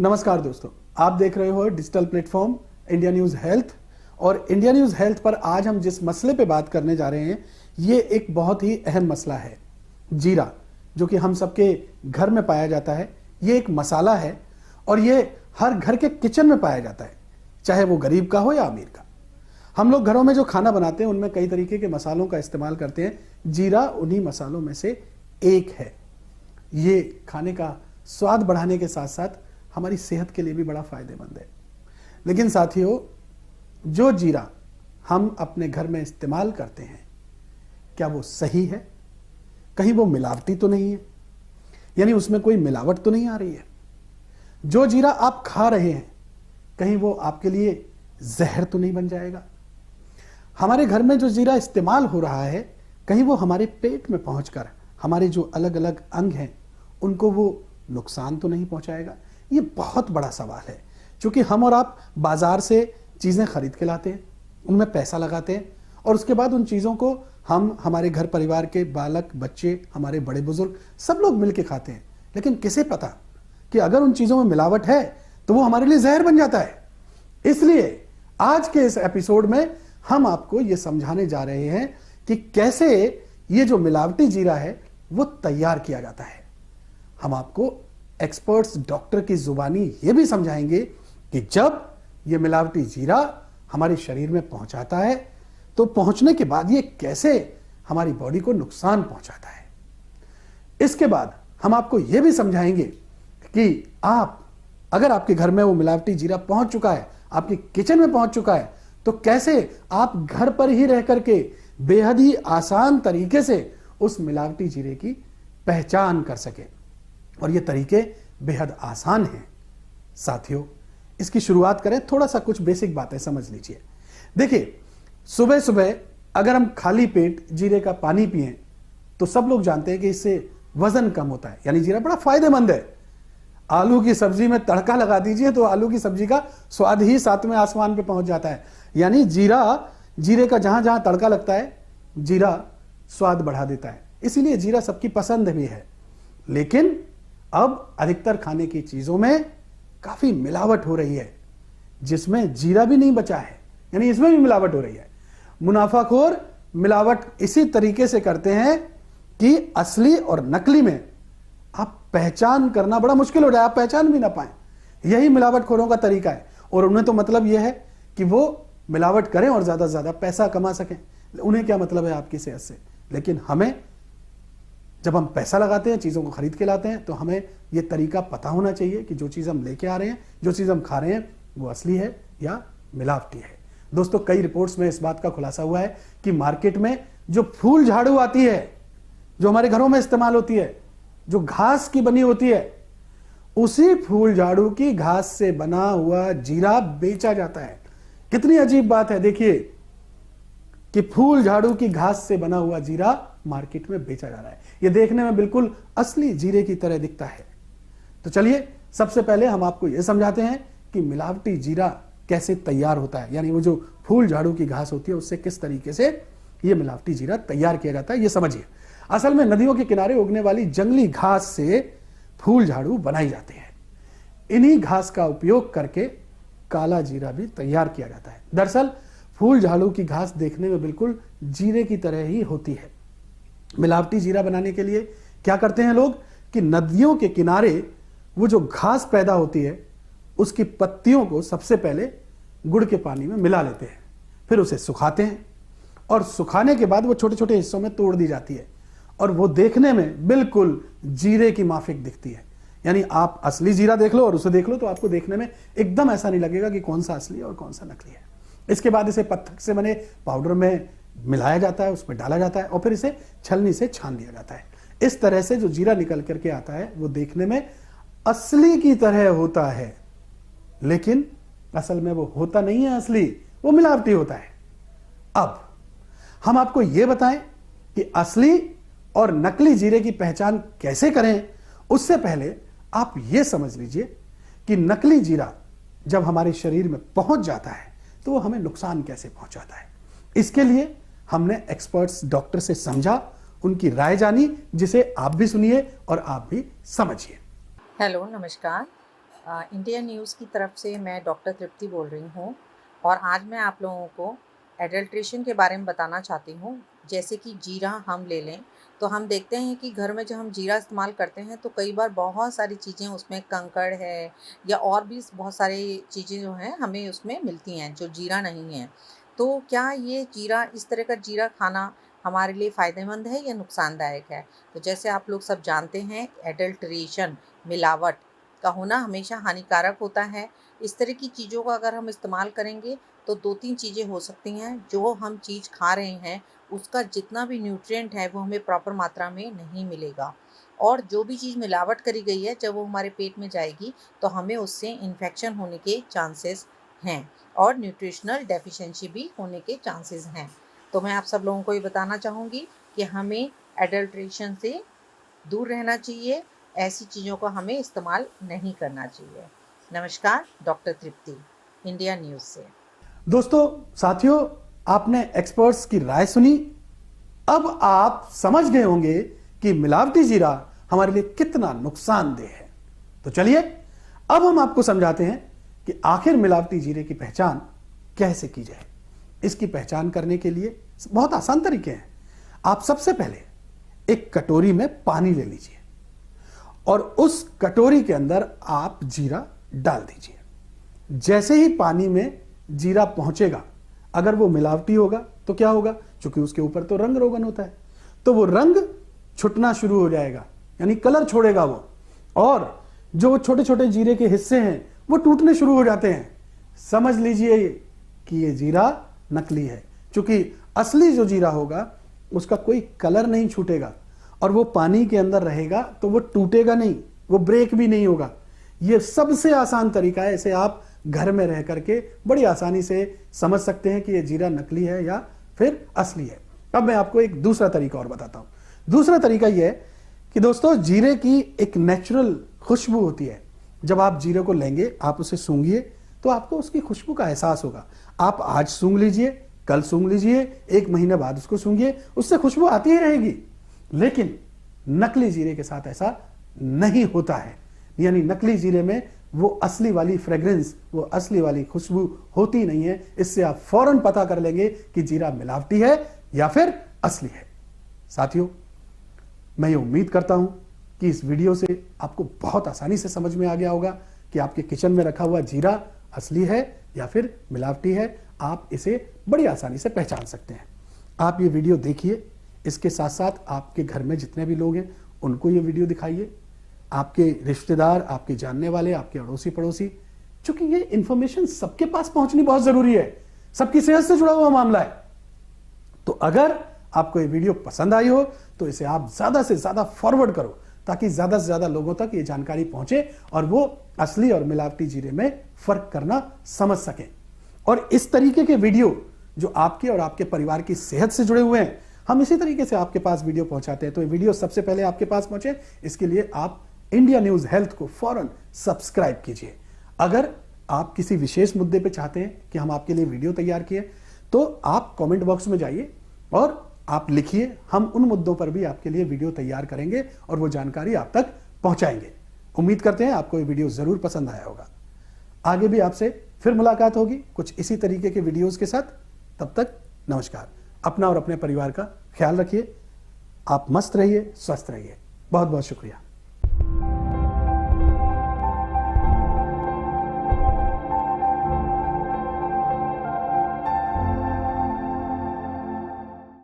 नमस्कार दोस्तों, आप देख रहे हो digital platform India news health. और इंडिया न्यूज हेल्थ पर आज हम जिस मसले पे बात करने जा रहे हैं, ये एक बहुत ही अहम मसला है। जीरा, जो कि हम सबके घर में पाया जाता है, ये एक मसाला है और ये हर घर के किचन में पाया जाता है, चाहे वो गरीब का हो या अमीर का। हम लोग घरों में जो खाना बनाते हैं उनमें कई तरीके के मसालों का इस्तेमाल करते हैं। जीरा उन्हीं मसालों में से एक है। ये खाने का स्वाद बढ़ाने के साथ साथ हमारी सेहत के लिए भी बड़ा फायदेमंद है। लेकिन साथियों, जो जीरा हम अपने घर में इस्तेमाल करते हैं, क्या वो सही है? कहीं वो मिलावटी तो नहीं है? यानी उसमें कोई मिलावट तो नहीं आ रही है? जो जीरा आप खा रहे हैं, कहीं वो आपके लिए जहर तो नहीं बन जाएगा? हमारे घर में जो जीरा इस्तेमाल हो रहा है, कहीं वो हमारे पेट में पहुंचकर हमारे जो अलग अलग अंग हैं उनको वो नुकसान तो नहीं पहुंचाएगा? ये बहुत बड़ा सवाल है, क्योंकि हम और आप बाजार से चीजें खरीद के लाते हैं, उनमें पैसा लगाते हैं और उसके बाद उन चीजों को हम हमारे घर परिवार के बालक, बच्चे, हमारे बड़े बुजुर्ग सब लोग मिलके खाते हैं। लेकिन किसे पता कि अगर उन चीजों में मिलावट है तो वो हमारे लिए जहर बन जाता है। इसलिए आज के इस एपिसोड में हम आपको ये समझाने जा रहे हैं कि कैसे ये जो मिलावटी जीरा है वो तैयार किया जाता है। हम आपको एक्सपर्ट्स, डॉक्टर की जुबानी ये भी समझाएंगे कि जब ये मिलावटी जीरा हमारे शरीर में पहुंचाता है तो पहुंचने के बाद ये कैसे हमारी बॉडी को नुकसान पहुंचाता है। इसके बाद हम आपको ये भी समझाएंगे कि अगर आपके घर में वो मिलावटी जीरा पहुंच चुका है, आपके किचन में पहुंच चुका है, तो कैसे आप घर पर ही रह करके बेहद ही आसान तरीके से उस मिलावटी जीरे की पहचान कर सके। और ये तरीके बेहद आसान हैं। साथियों, इसकी शुरुआत करें, थोड़ा सा कुछ बेसिक बातें समझ लीजिए। देखिए, सुबह सुबह अगर हम खाली पेट जीरे का पानी पिएं तो सब लोग जानते हैं कि इससे वजन कम होता है, यानी जीरा बड़ा फायदेमंद है। आलू की सब्जी में तड़का लगा दीजिए तो आलू की सब्जी का स्वाद ही सातवें आसमान पे पहुंच जाता है। यानी जीरे का जहां जहां तड़का लगता है, जीरा स्वाद बढ़ा देता है। इसीलिए जीरा सबकी पसंद भी है। लेकिन अब अधिकतर खाने की चीजों में काफी मिलावट हो रही है, जिसमें जीरा भी नहीं बचा है, यानी इसमें भी मिलावट हो रही है। मुनाफाखोर मिलावट इसी तरीके से करते हैं कि असली और नकली में आप पहचान करना बड़ा मुश्किल हो जाए, आप पहचान भी ना पाए। यही मिलावटखोरों का तरीका है और उन्हें तो मतलब यह है कि वो मिलावट करें और ज्यादा से ज्यादा पैसा कमा सकें। उन्हें क्या मतलब है आपकी सेहत से? लेकिन हमें, जब हम पैसा लगाते हैं, चीजों को खरीद के लाते हैं, तो हमें यह तरीका पता होना चाहिए कि जो चीज हम लेके आ रहे हैं, जो चीज हम खा रहे हैं, वो असली है या मिलावटी है। दोस्तों, कई रिपोर्ट्स में इस बात का खुलासा हुआ है कि मार्केट में जो फूल झाड़ू आती है, जो हमारे घरों में इस्तेमाल होती है, जो घास की बनी होती है, उसी फूल झाड़ू की घास से बना हुआ जीरा बेचा जाता है। कितनी अजीब बात है, देखिए कि फूल झाड़ू की घास से बना हुआ जीरा मार्केट में बेचा जा रहा है। यह देखने में बिल्कुल असली जीरे की तरह दिखता है। तो चलिए, सबसे पहले हम आपको यह समझाते हैं कि मिलावटी जीरा कैसे तैयार होता है, यानी वो जो फूल झाड़ू की घास होती है उससे किस तरीके से यह मिलावटी जीरा तैयार किया जाता है, यह समझिए। असल में नदियों के किनारे उगने वाली जंगली घास से फूल झाड़ू बनाई जाती है। इन्हीं घास का उपयोग करके काला जीरा भी तैयार किया जाता है। दरअसल फूल झाड़ू की घास देखने में बिल्कुल जीरे की तरह ही होती है। मिलावटी जीरा बनाने के लिए क्या करते हैं लोग कि नदियों के किनारे वो जो घास पैदा होती है, उसकी पत्तियों को सबसे पहले गुड़ के पानी में मिला लेते हैं, फिर उसे सुखाते हैं और सुखाने के बाद वो छोटे छोटे हिस्सों में तोड़ दी जाती है और वो देखने में बिल्कुल जीरे की माफिक दिखती है। यानी आप असली जीरा देख लो और उसे देख लो तो आपको देखने में एकदम ऐसा नहीं लगेगा कि कौन सा असली और कौन सा नकली है। इसके बाद इसे पत्थर से बने पाउडर में मिलाया जाता है, उसमें डाला जाता है और फिर इसे छलनी से छान लिया जाता है। इस तरह से जो जीरा निकल करके आता है वो देखने में असली की तरह होता है, लेकिन असल में वो होता नहीं है असली, वो मिलावटी होता है। अब हम आपको यह बताएं कि असली और नकली जीरे की पहचान कैसे करें, उससे पहले आप यह समझ लीजिए कि नकली जीरा जब हमारे शरीर में पहुंच जाता है तो वो हमें नुकसान कैसे पहुंचाता है। इसके लिए हमने एक्सपर्ट्स, डॉक्टर से समझा, उनकी राय जानी, जिसे आप भी सुनिए और आप भी समझिए। हेलो, नमस्कार। इंडिया न्यूज़ की तरफ से मैं डॉक्टर तृप्ति बोल रही हूँ और आज मैं आप लोगों को एडल्ट्रेशन के बारे में बताना चाहती हूँ। जैसे कि जीरा हम ले लें तो हम देखते हैं कि घर में जब हम जीरा इस्तेमाल करते हैं तो कई बार बहुत सारी चीज़ें उसमें कंकड़ है या और भी बहुत सारी चीज़ें जो हैं हमें उसमें मिलती हैं जो जीरा नहीं है। तो क्या ये जीरा इस तरह का जीरा खाना हमारे लिए फ़ायदेमंद है या नुकसानदायक है? तो जैसे आप लोग सब जानते हैं एडल्ट्रेशन मिलावट का होना हमेशा हानिकारक होता है। इस तरह की चीज़ों का अगर हम इस्तेमाल करेंगे तो 2-3 चीज़ें हो सकती हैं। जो हम चीज़ खा रहे हैं उसका जितना भी न्यूट्रिएंट है वो हमें प्रॉपर मात्रा में नहीं मिलेगा और जो भी चीज़ मिलावट करी गई है जब वो हमारे पेट में जाएगी तो हमें उससे इन्फेक्शन होने के चांसेस हैं और न्यूट्रिशनल डेफिशिएंसी भी होने के चांसेस हैं। तो मैं आप सब लोगों को ये बताना चाहूँगी कि हमें एडल्ट्रेशन से दूर रहना चाहिए, ऐसी चीज़ों का हमें इस्तेमाल नहीं करना चाहिए। नमस्कार, डॉक्टर तृप्ति, इंडिया न्यूज़ से। दोस्तों, साथियों, आपने एक्सपर्ट्स की राय सुनी। अब आप समझ गए होंगे कि मिलावटी जीरा हमारे लिए कितना नुकसानदेह है। तो चलिए अब हम आपको समझाते हैं कि आखिर मिलावटी जीरे की पहचान कैसे की जाए। इसकी पहचान करने के लिए बहुत आसान तरीके हैं। आप सबसे पहले एक कटोरी में पानी ले लीजिए और उस कटोरी के अंदर आप जीरा डाल दीजिए। जैसे ही पानी में जीरा पहुंचेगा, अगर वो मिलावटी होगा तो क्या होगा, क्योंकि उसके ऊपर तो रंग रोगन होता है, तो वो रंग छुटना शुरू हो जाएगा, यानी कलर छोड़ेगा वो, और जो छोटे छोटे जीरे के हिस्से हैं वो टूटने शुरू हो जाते हैं। समझ लीजिए कि ये जीरा नकली है, क्योंकि असली जो जीरा होगा उसका कोई कलर नहीं छूटेगा और वो पानी के अंदर रहेगा तो वो टूटेगा नहीं, वो ब्रेक भी नहीं होगा। ये सबसे आसान तरीका है, इसे आप घर में रह करके बड़ी आसानी से समझ सकते हैं कि ये जीरा नकली है या फिर असली है। अब मैं आपको एक दूसरा तरीका और बताता हूं। दूसरा तरीका यह है कि दोस्तों, जीरे की एक नेचुरल खुशबू होती है। जब आप जीरे को लेंगे, आप उसे सूंघिए तो आपको उसकी खुशबू का एहसास होगा। आप आज सूंघ लीजिए, कल सूंघ लीजिए, 1 महीने बाद उसको सूंघिए, उससे खुशबू आती ही रहेगी। लेकिन नकली जीरे के साथ ऐसा नहीं होता है, यानी नकली जीरे में वो असली वाली फ्रेग्रेंस, वो असली वाली खुशबू होती नहीं है। इससे आप फौरन पता कर लेंगे कि जीरा मिलावटी है या फिर असली है। साथियों, मैं ये उम्मीद करता हूं कि इस वीडियो से आपको बहुत आसानी से समझ में आ गया होगा कि आपके किचन में रखा हुआ जीरा असली है या फिर मिलावटी है। आप इसे बड़ी आसानी से पहचान सकते हैं। आप ये वीडियो देखिए, इसके साथ साथ आपके घर में जितने भी लोग हैं उनको ये वीडियो दिखाइए, आपके रिश्तेदार, आपके जानने वाले, आपके अड़ोसी पड़ोसी, क्योंकि ये इंफॉर्मेशन सबके पास पहुंचनी बहुत जरूरी है। सबकी सेहत से जुड़ा हुआ मामला है। तो अगर आपको ये वीडियो पसंद आई हो तो इसे आप ज्यादा से ज्यादा फॉरवर्ड करो, ताकि ज्यादा से ज्यादा लोगों तक ये जानकारी पहुंचे और वो असली और मिलावटी जीरे में फर्क करना समझ सकें। और इस तरीके के वीडियो जो आपके और आपके परिवार की सेहत से जुड़े हुए हैं, हम इसी तरीके से आपके पास वीडियो पहुंचाते हैं। तो ये वीडियो सबसे पहले आपके पास पहुंचे, इसके लिए आप इंडिया न्यूज हेल्थ को फौरन सब्सक्राइब कीजिए। अगर आप किसी विशेष मुद्दे पे चाहते हैं कि हम आपके लिए वीडियो तैयार किए, तो आप कमेंट बॉक्स में जाइए और आप लिखिए, हम उन मुद्दों पर भी आपके लिए वीडियो तैयार करेंगे और वो जानकारी आप तक पहुंचाएंगे। उम्मीद करते हैं आपको ये वीडियो जरूर पसंद आया होगा। आगे भी आपसे फिर मुलाकात होगी कुछ इसी तरीके के वीडियोस के साथ। तब तक नमस्कार। अपना और अपने परिवार का ख्याल रखिए। आप मस्त रहिए, स्वस्थ रहिए। बहुत बहुत शुक्रिया।